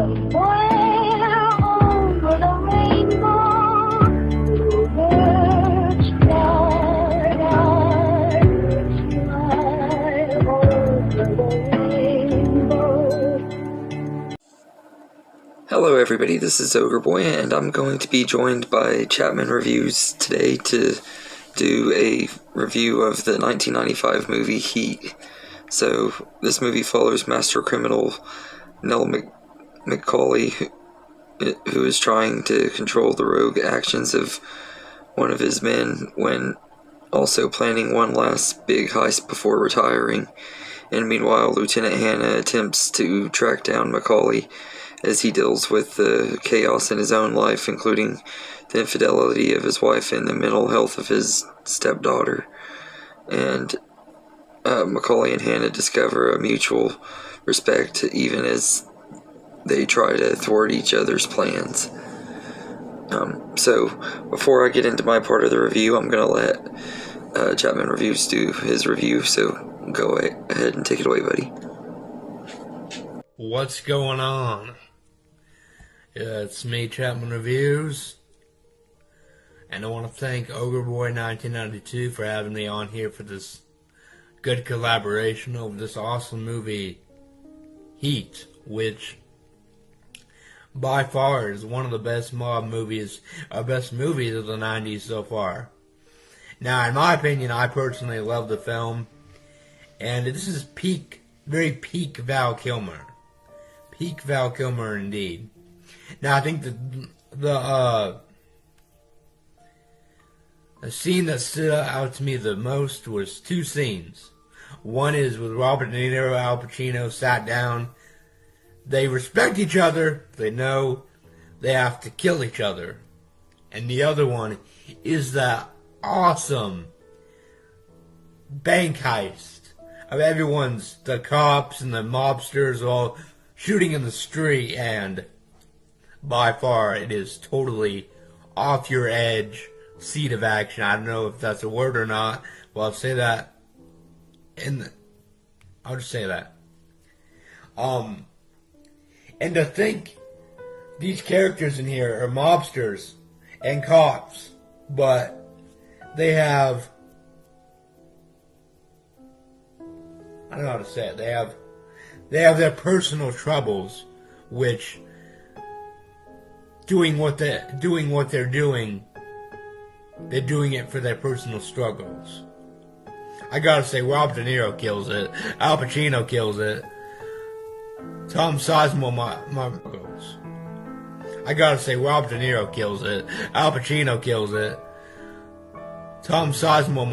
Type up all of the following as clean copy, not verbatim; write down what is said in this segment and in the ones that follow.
Somewhere over the rainbow, birds fly, fly over the rainbow. Hello everybody, this is Ogre Boy, and I'm going to be joined by Chapman Reviews today to do a review of the 1995 movie Heat. So, this movie follows master criminal Nell McCauley, who is trying to control the rogue actions of one of his men when also planning one last big heist before retiring. And meanwhile, Lieutenant Hannah attempts to track down McCauley as he deals with the chaos in his own life, including the infidelity of his wife and the mental health of his stepdaughter. And McCauley and Hannah discover a mutual respect even as they try to thwart each other's plans. So, before I get into my part of the review, I'm going to let Chapman Reviews do his review, so go ahead and take it away, buddy. What's going on? It's me, Chapman Reviews, and I want to thank Ogre Boy 1992 for having me on here for this good collaboration over this awesome movie, Heat, which by far is one of the best mob movies, best movies of the 90s so far. Now, in my opinion, I personally love the film, and this is very peak Val Kilmer. Peak Val Kilmer indeed. Now, I think the scene that stood out to me the most was two scenes. One is with Robert De Niro, Al Pacino sat down. They respect each other. They know they have to kill each other. And the other one is the awesome bank heist of the cops and the mobsters all shooting in the street, and by far it is totally off your edge seat of action. I don't know if that's a word or not. Well, I'll say that. I'll just say that. And to think these characters in here are mobsters and cops, but they have, I don't know how to say it. They have their personal troubles, which doing what they're doing, they're doing it for their personal struggles. I gotta say, Robert De Niro kills it. Al Pacino kills it. Tom Sizemore, my goes. I gotta say, Robert De Niro kills it. Al Pacino kills it. Tom Sizemore,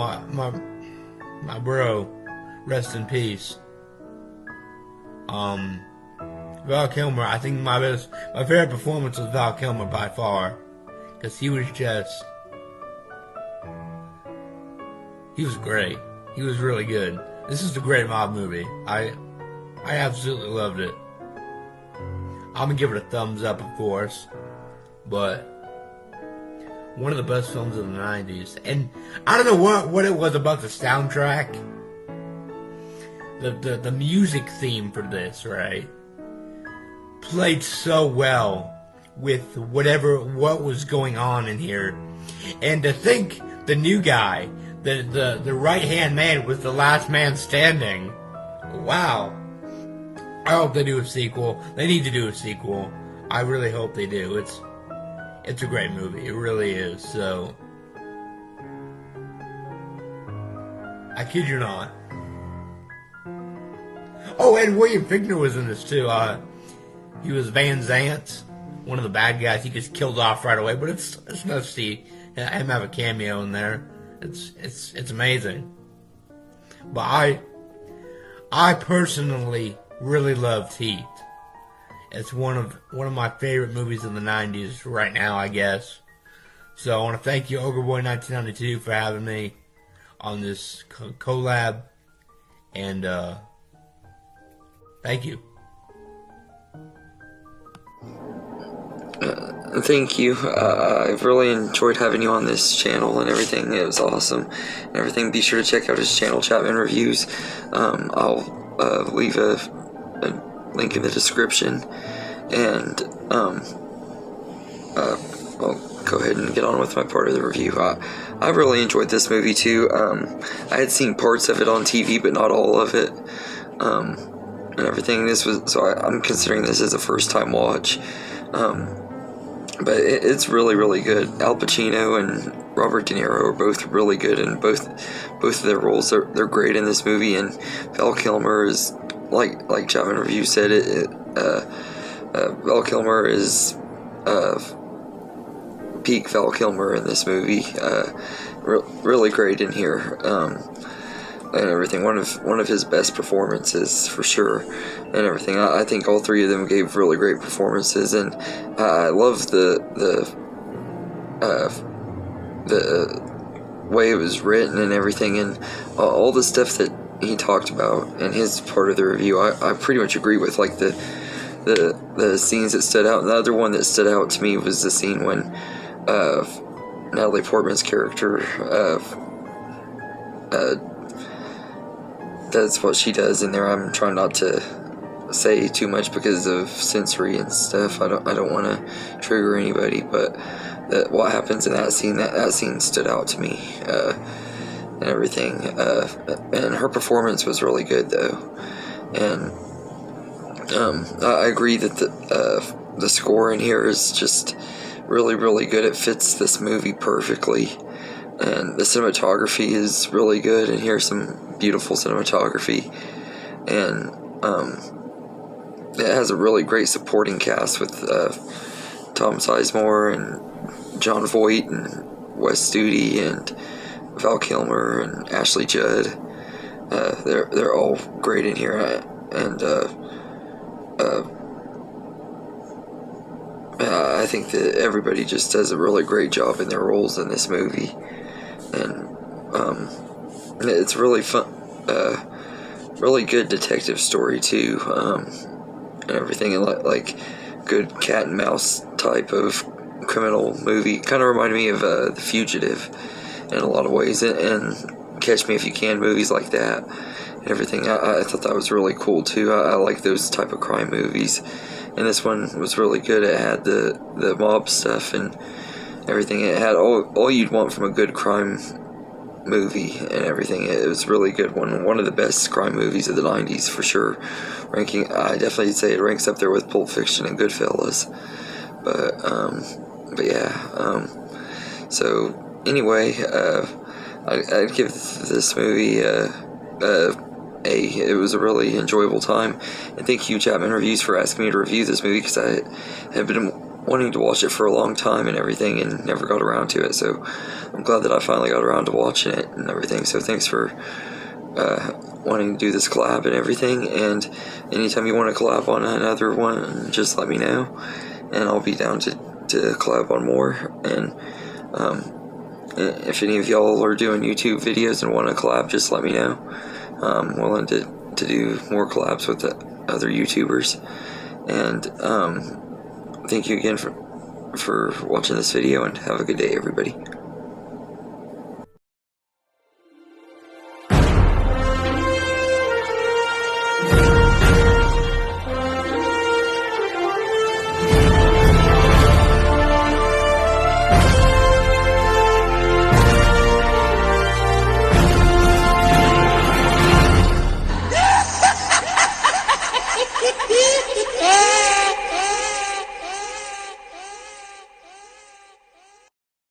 my bro, rest in peace. Val Kilmer, I think my favorite performance was Val Kilmer by far, because he was great. He was really good. This is a great mob movie. I absolutely loved it. I'm gonna give it a thumbs up, of course, but one of the best films of the 90s. And I don't know what it was about the soundtrack. The music theme for this, right, played so well with what was going on in here. And to think the new guy, the right-hand man was the last man standing. Wow. I hope they do a sequel. They need to do a sequel. I really hope they do. It's a great movie. It really is. So, I kid you not. Oh, and William Fichtner was in this too. He was Van Zant, one of the bad guys. He gets killed off right away, but it's nice to see him have a cameo in there. It's amazing. But I personally really loved Heat. It's one of my favorite movies of the 90s right now, I guess. So I want to thank you, Ogre Boy 1992, for having me on this collab, and thank you. Thank you. I've really enjoyed having you on this channel and everything. It was awesome and everything. Be sure to check out his channel, Chapman Reviews. I'll leave a link in the description. And I'll go ahead and get on with my part of the review. I really enjoyed this movie too. I had seen parts of it on TV, but not all of it, and everything. I'm considering this as a first time watch. But it's really, really good. Al Pacino and Robert De Niro are both really good in both of their roles. They're great in this movie, and Val Kilmer is like Chapman Reviews said. Val Kilmer is peak Val Kilmer in this movie. Really great in here. And everything. One of his best performances for sure, and everything. I think all three of them gave really great performances, and I love the way it was written and everything, and all the stuff that he talked about in his part of the review. I pretty much agree with, like the scenes that stood out. And the other one that stood out to me was the scene when Natalie Portman's character that's what she does in there. I'm trying not to say too much because of sensory and stuff. I don't want to trigger anybody, but what happens in that scene stood out to me, and everything. And her performance was really good though, and I agree that the score in here is just really, really good. It fits this movie perfectly. And the cinematography is really good, and here's some beautiful cinematography. And it has a really great supporting cast with Tom Sizemore and Jon Voight and Wes Studi and Val Kilmer and Ashley Judd. They're all great in here, and I think that everybody just does a really great job in their roles in this movie. And it's really fun, really good detective story too, and everything, and like good cat and mouse type of criminal movie. Kind of reminded me of The Fugitive in a lot of ways, and Catch Me If You Can movies like that and everything. I thought that was really cool too. I like those type of crime movies, and this one was really good. It had the mob stuff and everything. It had all you'd want from a good crime movie and everything. It was really good. One of the best crime movies of the 90s for sure. I definitely say it ranks up there with Pulp Fiction and Goodfellas. But yeah. So anyway, I'd give this movie it was a really enjoyable time, and thank you, Chapman Reviews, for asking me to review this movie, because I have been wanting to watch it for a long time and everything, and never got around to it. So I'm glad that I finally got around to watching it and everything. So thanks for wanting to do this collab and everything, and anytime you want to collab on another one, just let me know, and I'll be down to collab on more. And if any of y'all are doing YouTube videos and want to collab, just let me know. I'm willing to do more collabs with the other YouTubers. And thank you again for watching this video, and have a good day, everybody.